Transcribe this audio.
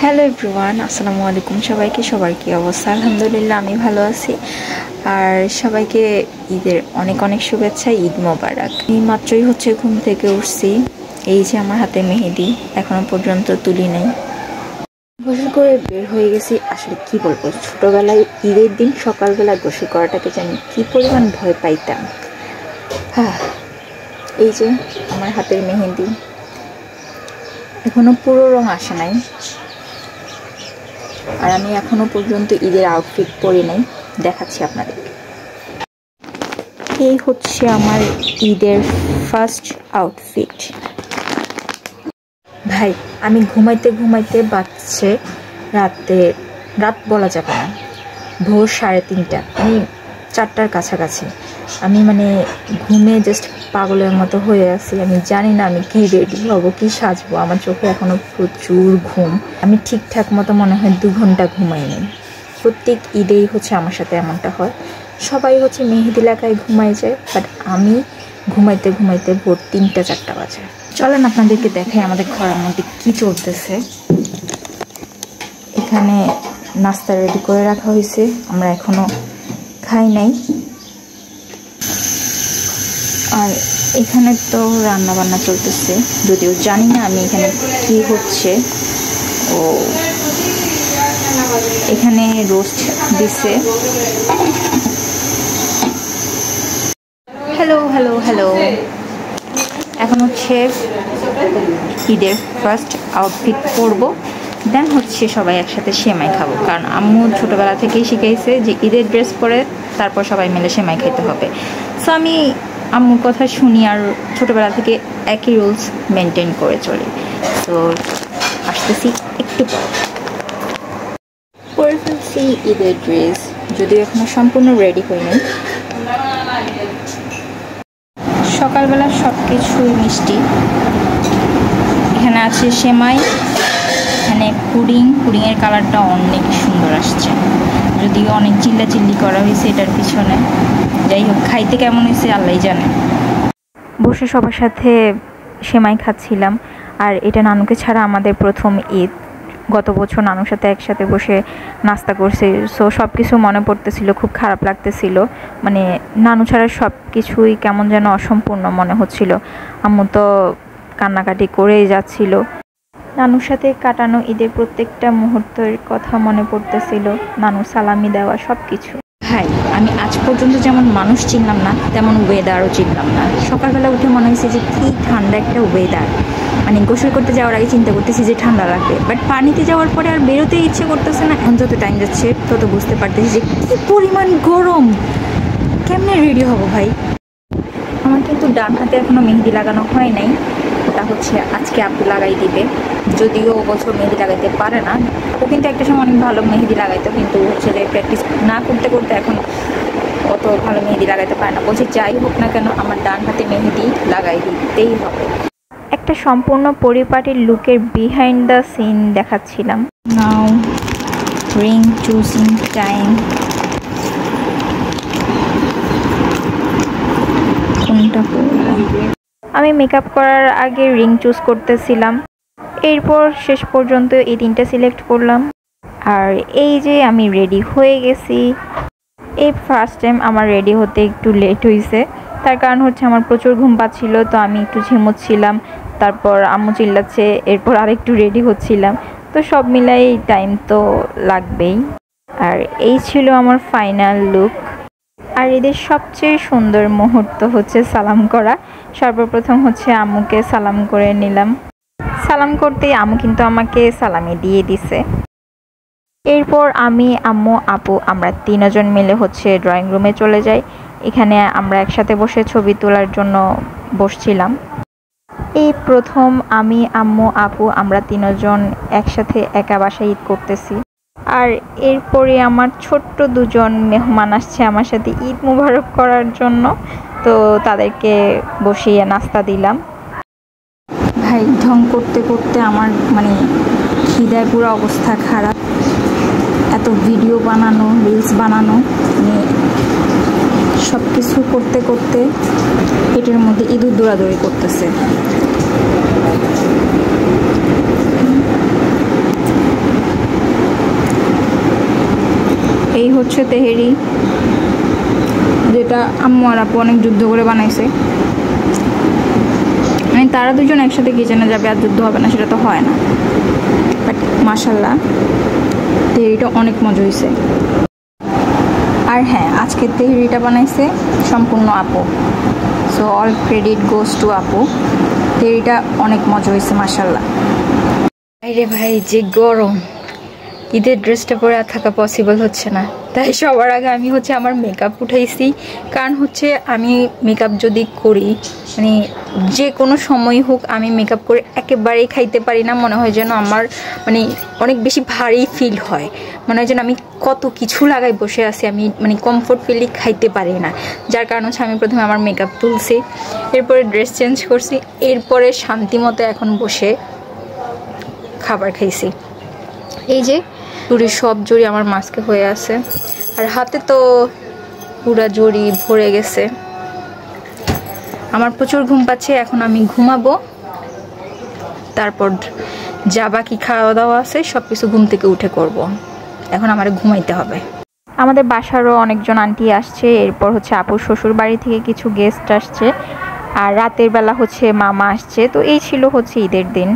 Hello everyone, আসসালামু আলাইকুম। সবার কি অবস্থা? আলহামদুলিল্লাহ, আমি ভালো আছি। আর সবাইকে ঈদের অনেক অনেক শুভেচ্ছা। ঈদ মোবারক। এই মাত্রই ঘুম থেকে উঠছি। এই যে আমার হাতে মেহেদি, এখনো পর্যন্ত তুলি নাই। গোসল করে বের হয়ে গেছি। আসলে কি বলবো, ছোটবেলায় ঈদের দিন সকালবেলা গোসল করাটাকে জানি কি পরিমাণ ভয় পাইতাম। এই যে আমার হাতের মেহেদি, এখনো পুরো রং আসে নাই। আর আমি এখনো পর্যন্ত ঈদের আউটফিট পরি নাই, দেখাচ্ছি আপনাদের। এই হচ্ছে আমার ঈদের ফার্স্ট আউটফিট। ভাই, আমি ঘুমাইতে বাজছে রাত বলা যাবে না, ভোর 3:30, আমি 4টার কাছাকাছি। আমি ঘুমে জাস্ট পাগলের মতো হয়ে আছি। আমি জানি না আমি কি রেডি হব, কি সাজবো। আমার চোখে এখনো প্রচুর ঘুম। আমি ঠিকঠাক মতো মনে হয় 2 ঘন্টা ঘুমাইনি। প্রত্যেক ঈদেই আমার সাথে এমনটা হয়। সবাই মেহেদি লাগায় ঘুমায় যায়, বাট আমি ঘুমাইতে ভোর 3টা-4টা বাজে। চলেন আপনাদেরকে দেখাই আমাদের ঘরের মধ্যে কি চলতেছে। এখানে নাস্তা রেডি করে রাখা হয়েছে, আমরা এখনো খাই নাই। আর এখানে তো রান্না বান্না চলতেছে, যদিও জানি না আমি এখানে কি হচ্ছে। ও এখানে রোস্ট দিছে। হ্যালো, এখন ঈদের ফার্স্ট আউটফিট পরবো, দেন সবাই একসাথে সেমাই খাবো। কারণ আম্মু ছোটোবেলা থেকেই শিখাইছে যে ঈদের ড্রেস পরে তারপর সবাই মিলে সেমাই খেতে হবে। সো আমি আম্মুর কথা শুনি আর ছোটোবেলা থেকে একই রুলস মেনটেন করে চলি। তো আসতেছি একটু পরে ফেলছি ঈদের ড্রেস, যদিও এখনো সম্পূর্ণ রেডি হয়নি। সকালবেলা সব কিছুই মিষ্টি। এখানে আছে সেমাই, এখানে পুডিংয়ের কালারটা অনেক সুন্দর আসছে, যদিও অনেক চিল্লাচিল্লি করা হয়েছে এটার পিছনে। যাই হোক, খাইতে কেমন হয়েছে আল্লাহই জানে। বসে সবার সাথে সেমাই খাচ্ছিলাম। আর এটা নানুকে ছাড়া আমাদের প্রথম ঈদ। গত বছর নানুর সাথে একসাথে বসে নাস্তা করছি। সো সব কিছু মনে পড়তেছিল, খুব খারাপ লাগতেছিল। নানু ছাড়া সব কিছুই কেমন যেন অসম্পূর্ণ মনে হচ্ছিল। আম্মু তো কান্নাকাটি করেই যাচ্ছিল। নানুর সাথে কাটানো ঈদের প্রত্যেকটা মুহূর্তের কথা মনে পড়তেছিল, নানুর সালামি দেওয়া সব কিছু। ভাই, আমি আজ পর্যন্ত যেমন মানুষ চিনলাম না, তেমন ওয়েদারও চিনলাম না। সকালবেলা উঠে মনে হয়েছে যে কি ঠান্ডা একটা ওয়েদার। গোসল করতে যাওয়ার আগে চিন্তা করতেছি যে ঠান্ডা লাগবে, বাট পানিতে যাওয়ার পরে আর বেরোতে ইচ্ছে করতেছে না। এখন যত টাইম যাচ্ছে তত বুঝতে পারতেছি যে কি পরিমাণ গরম। কেমনে রেডি হব ভাই? আমার কিন্তু ডান হাতে এখনো মেহেদি লাগানো হয় নাই। ওটা আজকে আপু লাগাই দিবে। যদিও ও বছর মেহেদি লাগাইতে পারে না, ও কিন্তু একটা সময় অনেক ভালো মেহেদি লাগাইতো, কিন্তু যে প্র্যাকটিস না করতে এখন অত ভালো মেহেদি লাগাইতে পারে না। বলছি যাই হোক না কেন, আমার ডান হাতে মেহেদি লাগাই দিতেই হবে। একটা সম্পূর্ণ পরিপাটির লুকের বিহাইন্ড দ্য সিন দেখাচ্ছিলাম। নাও রিং চুজিং টাইম। কোনটা পরবো? আমি মেকআপ করার আগে রিং চুজ করতেছিলাম, এরপর শেষ পর্যন্ত এই 3টা সিলেক্ট করলাম। আর এই যে আমি রেডি হয়ে গেছি। এই ফার্স্ট টাইম আমার রেডি হতে একটু লেট হয়েছে, তার কারণ আমার প্রচুর ঘুম পাচ্ছিল, তো আমি একটু ঝিমোচ্ছিলাম। তারপর আম্মু চিল্লাচ্ছে, এরপর আরেকটু রেডি হচ্ছিলাম। তো সব মিলাই টাইম তো লাগবেই। আর এই ছিল আমার ফাইনাল লুক। আর এদের সবচেয়ে সুন্দর মুহূর্ত সালাম করা। সর্বপ্রথম আম্মুকে সালাম করে নিলাম। সালাম করতেই আম্মু কিন্তু আমাকে সালামি দিয়ে দিছে। এরপর আমি, আম্মু, আপু আমরা 3 জন মিলে ড্রয়িং রুমে চলে যাই। এখানে আমরা একসাথে বসে ছবি তোলার জন্য বসছিলাম। এই প্রথম আমি, আম্মু, আপু আমরা 3 জন একসাথে একা বাসায় ঈদ করতেছি। আর এরপরে আমার ছোট্ট 2 জন মেহমান আসছে আমার সাথে ঈদ মোবারক করার জন্য, তো তাদেরকে বসিয়ে নাস্তা দিলাম। ভাই, ঢং করতে করতে আমার খিদায় পুরো অবস্থা খারাপ। এত ভিডিও বানানো, রিলস বানানো, সব কিছু করতে করতে পেটের মধ্যে ইঁদুর দৌড়াদৌড়ি করতেছে। হচ্ছে তেহেরি, যেটা আম্মু আর আপু অনেক যুদ্ধ করে বানাইছে। মানে তারা দুজন একসাথে কিচেনে যাবে আর যুদ্ধ হবে না, সেটা তো হয় না। বাট মাশাল্লাহ তেহেরিটা অনেক মজা হয়েছে। আর হ্যাঁ, আজকে তেহেরিটা বানাইছে সম্পূর্ণ আপু, so all credit goes to আপু। তেহেরিটা অনেক মজা হয়েছে মাশাল্লাহ। আরে ভাই যে গরম, ঈদের ড্রেসটা পরে আর থাকা পসিবল হচ্ছে না, তাই সবার আগে আমি হচ্ছে আমার মেকআপ উঠাইছি। কারণ হচ্ছে আমি মেকআপ যদি করি, মানে যে কোনো সময় হোক আমি মেকআপ করে একেবারেই খাইতে পারি না। মনে হয় যেন আমার মানে অনেক বেশি ভারী ফিল হয়, মনে হয় যেন আমি কত কিছু লাগাই বসে আছি, আমি মানে কমফোর্ট ফিলি খাইতে পারি না। যার কারণ হচ্ছে আমি প্রথমে আমার মেকআপ তুলছি, এরপরে ড্রেস চেঞ্জ করছি, এরপরে শান্তি মতো এখন বসে খাবার খাইছি। এই যে জড়ি, সব জড়ি আমার মাস্কে হয়ে আছে, আর হাতে তো পুরা জড়ি ভরে গেছে। আমার প্রচুর ঘুম পাচ্ছে, এখন আমি ঘুমাবো, তারপর যা বাকি খাওয়া দাওয়া আছে সব কিছু ঘুম থেকে উঠে করব। এখন আমার ঘুমাইতে হবে। আমাদের বাসারও অনেকজন আন্টি আসছে, এরপর হচ্ছে আপুর শ্বশুর বাড়ি থেকে কিছু গেস্ট আসছে, আর রাতের বেলা হচ্ছে মামা আসছে। তো এই ছিল হচ্ছে ঈদের দিন।